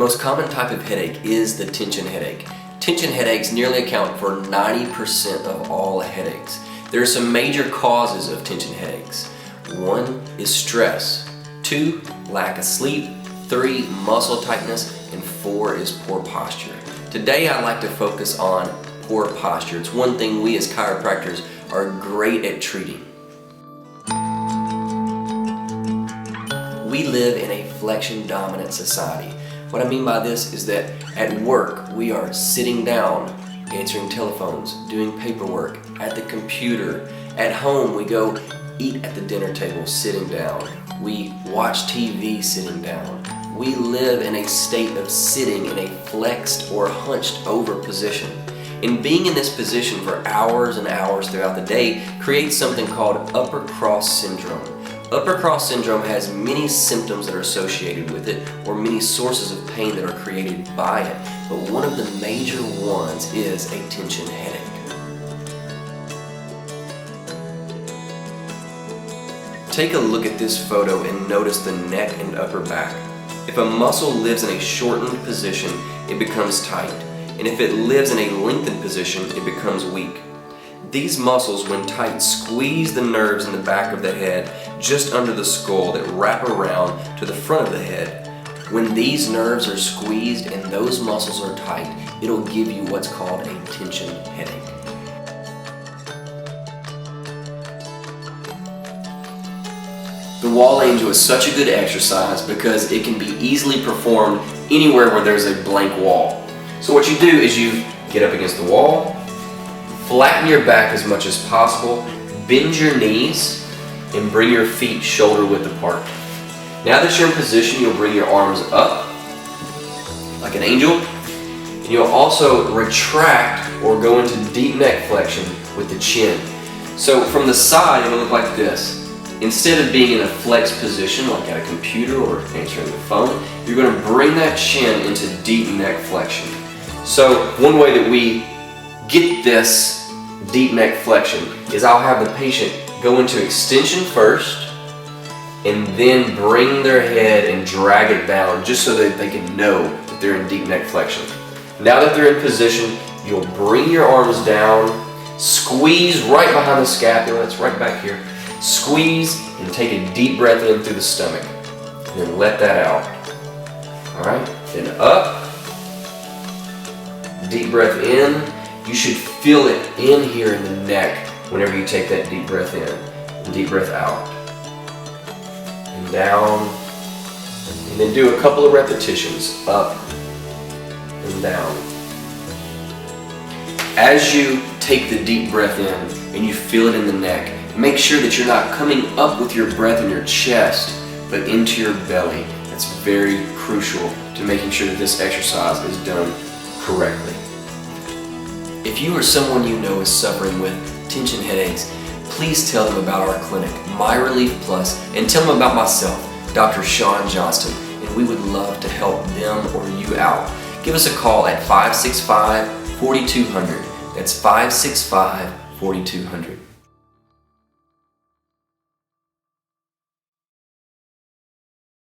most common type of headache is the tension headache. Tension headaches nearly account for 90% of all headaches. There are some major causes of tension headaches. 1 is stress, 2, lack of sleep, 3, muscle tightness, and 4 is poor posture. Today I'd like to focus on poor posture. It's one thing we as chiropractors are great at treating. We live in a flexion-dominant society. What I mean by this is that at work we are sitting down, answering telephones, doing paperwork, at the computer. At home we go eat at the dinner table sitting down. We watch TV sitting down. We live in a state of sitting in a flexed or hunched over position. And being in this position for hours and hours throughout the day creates something called upper cross syndrome. Upper cross syndrome has many symptoms that are associated with it, or many sources of pain that are created by it. But one of the major ones is a tension headache. Take a look at this photo and notice the neck and upper back. If a muscle lives in a shortened position, it becomes tight. And if it lives in a lengthened position, it becomes weak. These muscles, when tight, squeeze the nerves in the back of the head, just under the skull, that wrap around to the front of the head. When these nerves are squeezed and those muscles are tight, it'll give you what's called a tension headache. The wall angel is such a good exercise because it can be easily performed anywhere where there's a blank wall. So what you do is you get up against the wall, flatten your back as much as possible, bend your knees, and bring your feet shoulder width apart. Now that you're in position, you'll bring your arms up like an angel, and you'll also retract or go into deep neck flexion with the chin. So from the side, it'll look like this. Instead of being in a flexed position like at a computer or answering the phone, you're going to bring that chin into deep neck flexion. So one way that we get this deep neck flexion is I'll have the patient go into extension first and then bring their head and drag it down just so that they can know that they're in deep neck flexion. Now that they're in position, you'll bring your arms down, squeeze right behind the scapula, it's right back here. Squeeze and take a deep breath in through the stomach and then let that out. Alright, then up, deep breath in. You should feel it in here in the neck whenever you take that deep breath in and deep breath out. And down, and then do a couple of repetitions, up and down. As you take the deep breath in and you feel it in the neck, make sure that you're not coming up with your breath in your chest, but into your belly. That's very crucial to making sure that this exercise is done correctly. If you or someone you know is suffering with tension headaches, please tell them about our clinic, My Relief Plus, and tell them about myself, Dr. Shawn Johnston, and we would love to help them or you out. Give us a call at 565-4200. That's 565-4200.